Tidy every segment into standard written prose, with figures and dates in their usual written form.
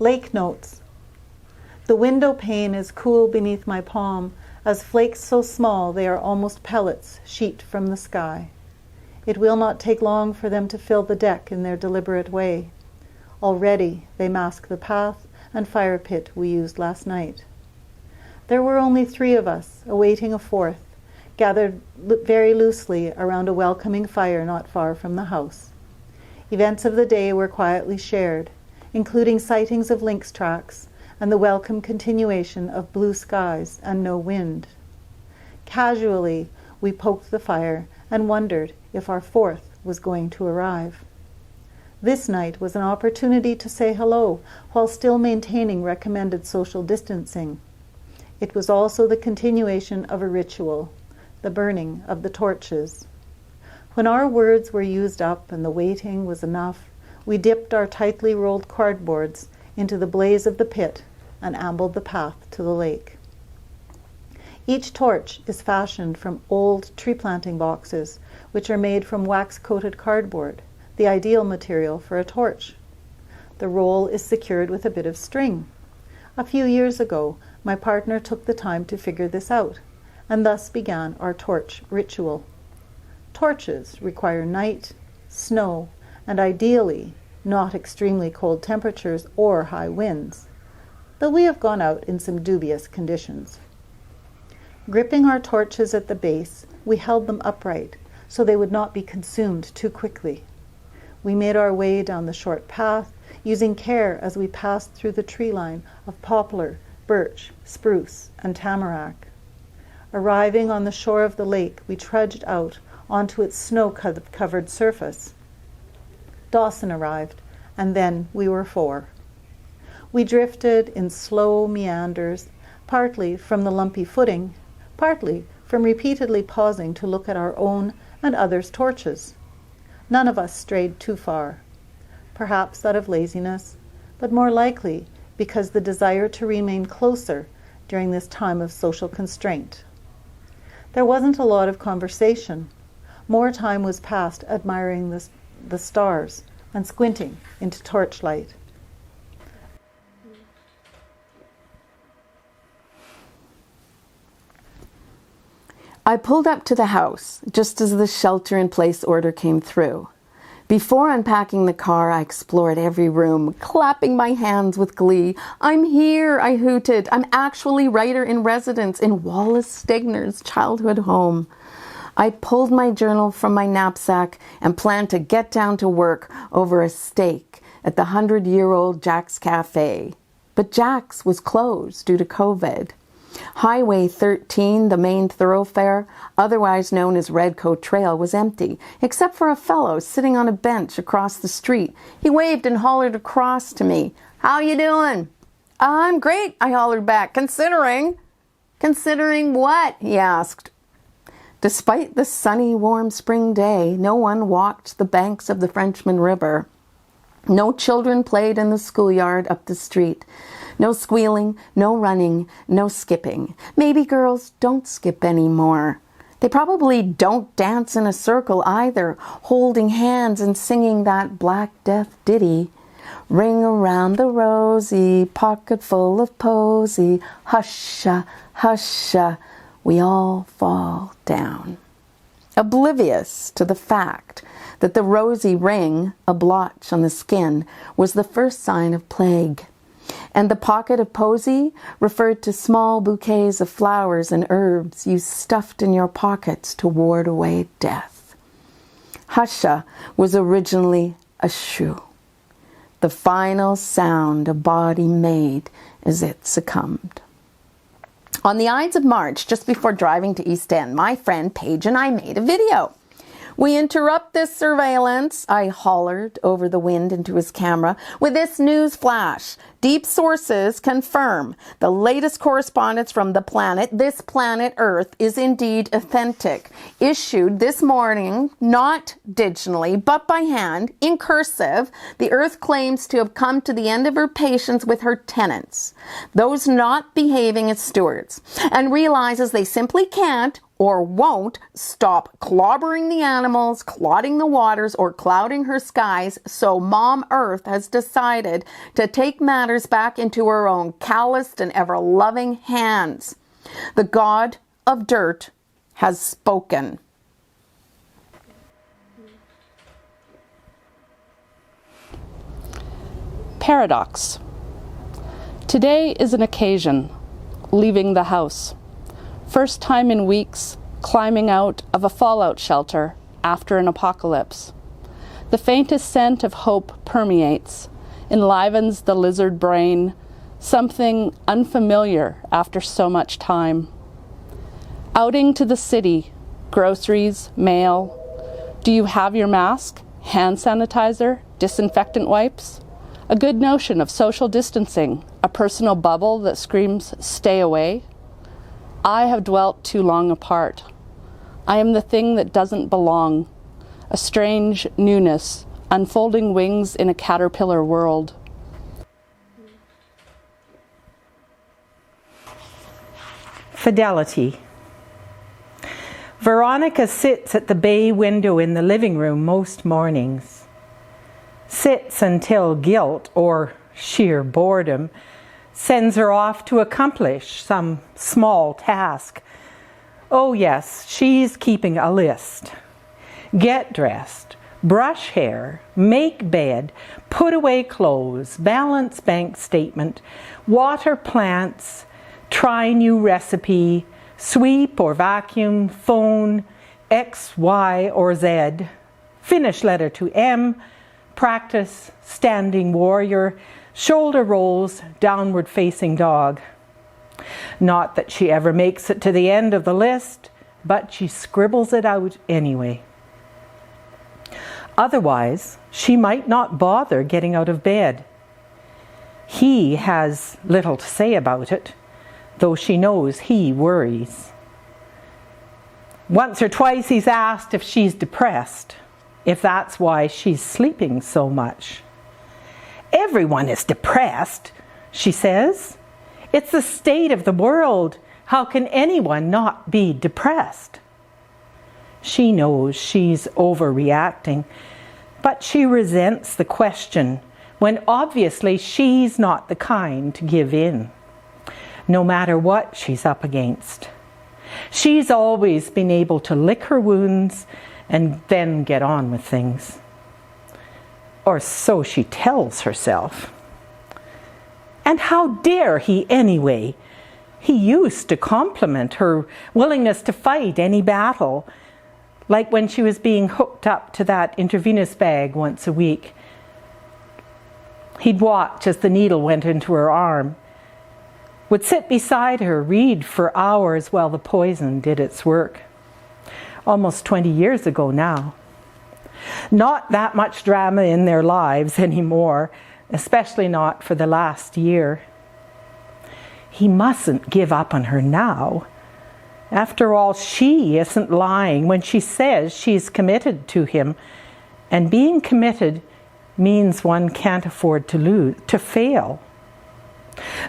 Lake notes. The window pane is cool beneath my palm, as flakes so small they are almost pellets sheet from the sky. It will not take long for them to fill the deck in their deliberate way. Already they mask the path and fire pit we used last night. There were only 3 of us, awaiting a 4th, gathered very loosely around a welcoming fire not far from the house. Events of the day were quietly shared, including sightings of lynx tracks and the welcome continuation of blue skies and no wind. Casually, we poked the fire and wondered if our 4th was going to arrive. This night was an opportunity to say hello while still maintaining recommended social distancing. It was also the continuation of a ritual, the burning of the torches. When our words were used up and the waiting was enough, we dipped our tightly rolled cardboards into the blaze of the pit and ambled the path to the lake. Each torch is fashioned from old tree planting boxes, which are made from wax-coated cardboard, the ideal material for a torch. The roll is secured with a bit of string. A few years ago, my partner took the time to figure this out, and thus began our torch ritual. Torches require night, snow, and ideally not extremely cold temperatures or high winds, though we have gone out in some dubious conditions. Gripping our torches at the base, we held them upright so they would not be consumed too quickly. We made our way down the short path, using care as we passed through the tree line of poplar, birch, spruce, and tamarack. Arriving on the shore of the lake, we trudged out onto its snow-covered surface. Dawson arrived, and then we were 4. We drifted in slow meanders, partly from the lumpy footing, partly from repeatedly pausing to look at our own and others' torches. None of us strayed too far, perhaps out of laziness, but more likely because the desire to remain closer during this time of social constraint. There wasn't a lot of conversation. More time was passed admiring the stars and squinting into torchlight. I pulled up to the house just as the shelter-in-place order came through. Before unpacking the car, I explored every room, clapping my hands with glee. "I'm here," I hooted. "I'm actually writer-in-residence in Wallace Stegner's childhood home." I pulled my journal from my knapsack and planned to get down to work over a steak at the 100-year-old Jack's Cafe. But Jack's was closed due to COVID. Highway 13, the main thoroughfare, otherwise known as Redcoat Trail, was empty, except for a fellow sitting on a bench across the street. He waved and hollered across to me. "How you doing?" "I'm great," I hollered back, "considering." "Considering what?" he asked. Despite the sunny, warm spring day, no one walked the banks of the Frenchman River. No children played in the schoolyard up the street. No squealing, no running, no skipping. Maybe girls don't skip anymore. They probably don't dance in a circle either, holding hands and singing that Black Death ditty. "Ring around the rosy, pocket full of posy, husha, husha, we all fall down." Oblivious to the fact that the rosy ring, a blotch on the skin, was the first sign of plague. And the pocket of posy referred to small bouquets of flowers and herbs you stuffed in your pockets to ward away death. Husha was originally a shoo, the final sound a body made as it succumbed. On the Ides of March, just before driving to East End, my friend Paige and I made a video. "We interrupt this surveillance," I hollered over the wind into his camera, "with this news flash. Deep sources confirm the latest correspondence from the planet, this planet Earth, is indeed authentic. Issued this morning, not digitally, but by hand, in cursive, the Earth claims to have come to the end of her patience with her tenants, those not behaving as stewards, and realizes they simply can't or won't stop clobbering the animals, clotting the waters, or clouding her skies, so Mom Earth has decided to take matters back into her own calloused and ever-loving hands. The god of dirt has spoken. Paradox. Today is an occasion, leaving the house. First time in weeks, climbing out of a fallout shelter after an apocalypse. The faintest scent of hope permeates, enlivens the lizard brain, something unfamiliar after so much time. Outing to the city, groceries, mail. Do you have your mask, hand sanitizer, disinfectant wipes? A good notion of social distancing, a personal bubble that screams, stay away? I have dwelt too long apart. I am the thing that doesn't belong, a strange newness, unfolding wings in a caterpillar world. Fidelity. Veronica sits at the bay window in the living room most mornings. Sits until guilt or sheer boredom sends her off to accomplish some small task. Oh yes, she's keeping a list. Get dressed, brush hair, make bed, put away clothes, balance bank statement, water plants, try new recipe, sweep or vacuum, phone, X, Y, or Z, finish letter to M, practice standing warrior, shoulder rolls, downward facing dog. Not that she ever makes it to the end of the list, but she scribbles it out anyway. Otherwise, she might not bother getting out of bed. He has little to say about it, though she knows he worries. Once or twice he's asked if she's depressed, if that's why she's sleeping so much. Everyone is depressed, she says. It's the state of the world. How can anyone not be depressed? She knows she's overreacting, but she resents the question when obviously she's not the kind to give in, no matter what she's up against. She's always been able to lick her wounds and then get on with things. Or so she tells herself. And how dare he anyway? He used to compliment her willingness to fight any battle, like when she was being hooked up to that intravenous bag once a week. He'd watch as the needle went into her arm, would sit beside her, read for hours while the poison did its work. Almost 20 years ago now. Not that much drama in their lives anymore, especially not for the last year. He mustn't give up on her now. After all, she isn't lying when she says she's committed to him, and being committed means one can't afford to fail.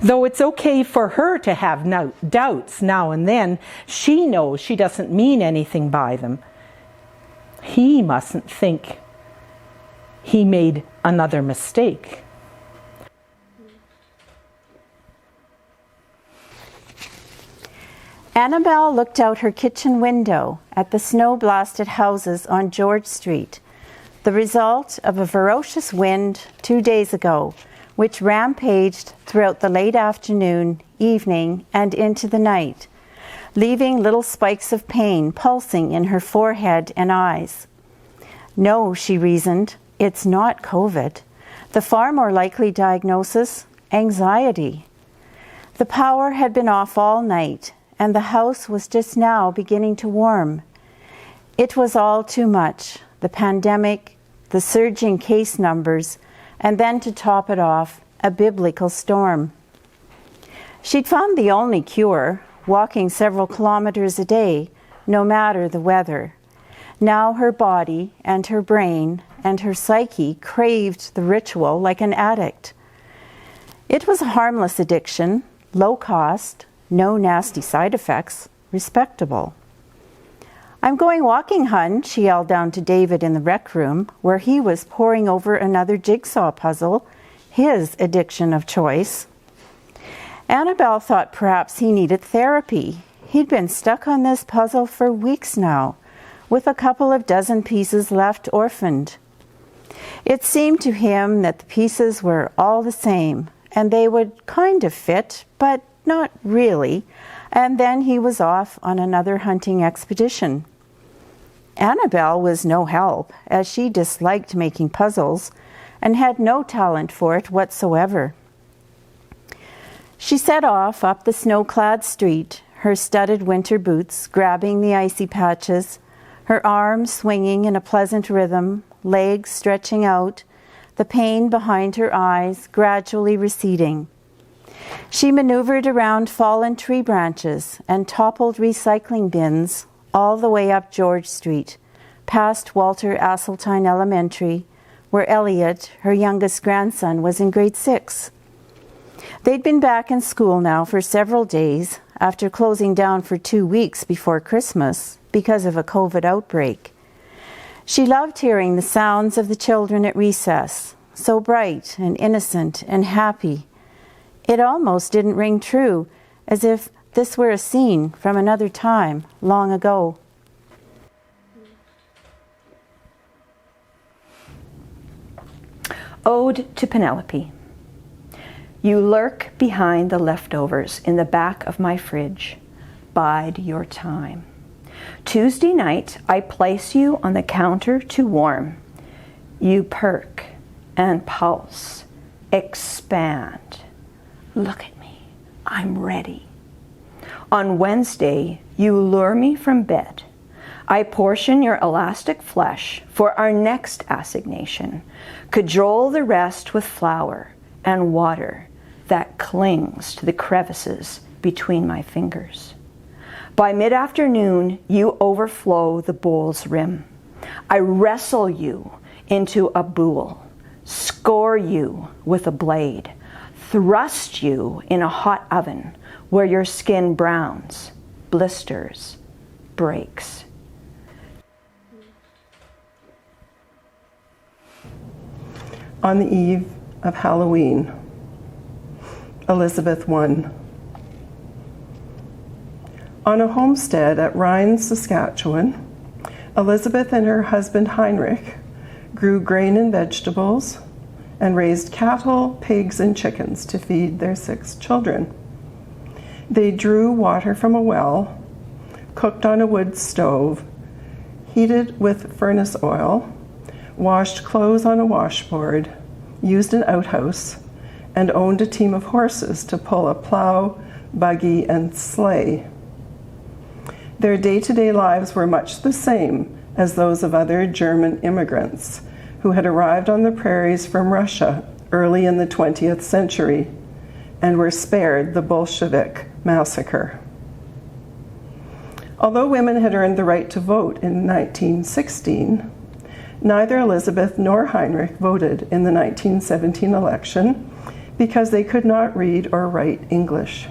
Though it's okay for her to have doubts now and then, she knows she doesn't mean anything by them. He mustn't think he made another mistake. Annabelle looked out her kitchen window at the snow-blasted houses on George Street, the result of a ferocious wind 2 days ago, which rampaged throughout the late afternoon, evening, and into the night, leaving little spikes of pain pulsing in her forehead and eyes. No, she reasoned, it's not COVID. The far more likely diagnosis, anxiety. The power had been off all night, and the house was just now beginning to warm. It was all too much, the pandemic, the surging case numbers, and then to top it off, a biblical storm. She'd found the only cure, walking several kilometers a day, no matter the weather. Now her body and her brain and her psyche craved the ritual like an addict. It was a harmless addiction, low cost, no nasty side effects, respectable. "I'm going walking, hun," she yelled down to David in the rec room, where he was poring over another jigsaw puzzle, his addiction of choice. Annabelle thought perhaps he needed therapy. He'd been stuck on this puzzle for weeks now, with a couple of dozen pieces left orphaned. It seemed to him that the pieces were all the same, and they would kind of fit, but not really, and then he was off on another hunting expedition. Annabelle was no help, as she disliked making puzzles and had no talent for it whatsoever. She set off up the snow-clad street, her studded winter boots grabbing the icy patches, her arms swinging in a pleasant rhythm, legs stretching out, the pain behind her eyes gradually receding. She maneuvered around fallen tree branches and toppled recycling bins all the way up George Street, past Walter Asseltine Elementary, where Elliot, her youngest grandson, was in grade 6. They'd been back in school now for several days, after closing down for 2 weeks before Christmas because of a COVID outbreak. She loved hearing the sounds of the children at recess, so bright and innocent and happy. It almost didn't ring true, as if this were a scene from another time, long ago. Ode to Penelope. You lurk behind the leftovers in the back of my fridge. Bide your time. Tuesday night, I place you on the counter to warm. You perk and pulse, expand. Look at me, I'm ready. On Wednesday, you lure me from bed. I portion your elastic flesh for our next assignation, cajole the rest with flour and water that clings to the crevices between my fingers. By mid-afternoon, you overflow the bowl's rim. I wrestle you into a bowl, score you with a blade, thrust you in a hot oven where your skin browns, blisters, breaks. On the eve of Halloween, Elizabeth I. On a homestead at Rhine, Saskatchewan, Elizabeth and her husband Heinrich grew grain and vegetables and raised cattle, pigs, and chickens to feed their 6 children. They drew water from a well, cooked on a wood stove, heated with furnace oil, washed clothes on a washboard, used an outhouse, and owned a team of horses to pull a plow, buggy, and sleigh. Their day-to-day lives were much the same as those of other German immigrants who had arrived on the prairies from Russia early in the 20th century and were spared the Bolshevik massacre. Although women had earned the right to vote in 1916, neither Elizabeth nor Heinrich voted in the 1917 election because they could not read or write English.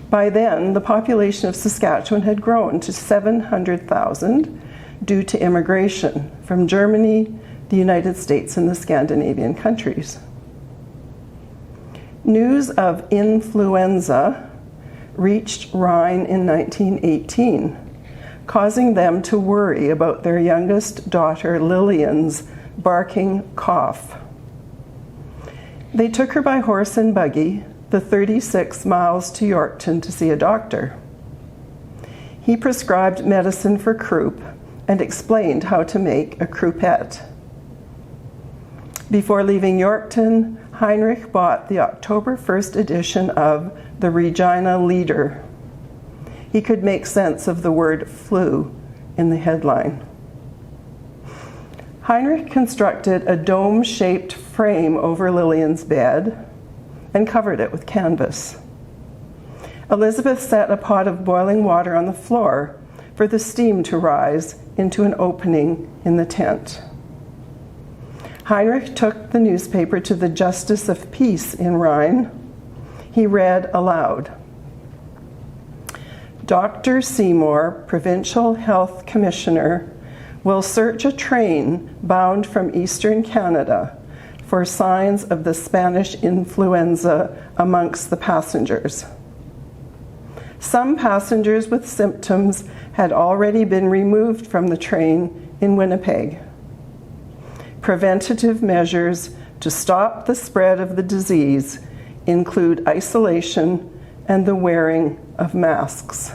By then, the population of Saskatchewan had grown to 700,000 due to immigration from Germany, the United States, and the Scandinavian countries. News of influenza reached Rhine in 1918, causing them to worry about their youngest daughter Lillian's barking cough. They took her by horse and buggy the 36 miles to Yorkton to see a doctor. He prescribed medicine for croup and explained how to make a croupette. Before leaving Yorkton, Heinrich bought the October 1st edition of the Regina Leader. He could make sense of the word flu in the headline. Heinrich constructed a dome-shaped frame over Lillian's bed and covered it with canvas. Elizabeth set a pot of boiling water on the floor for the steam to rise into an opening in the tent. Heinrich took the newspaper to the Justice of Peace in Rhine. He read aloud. Dr. Seymour, Provincial Health Commissioner, will search a train bound from Eastern Canada for signs of the Spanish influenza amongst the passengers. Some passengers with symptoms had already been removed from the train in Winnipeg. Preventative measures to stop the spread of the disease include isolation and the wearing of masks.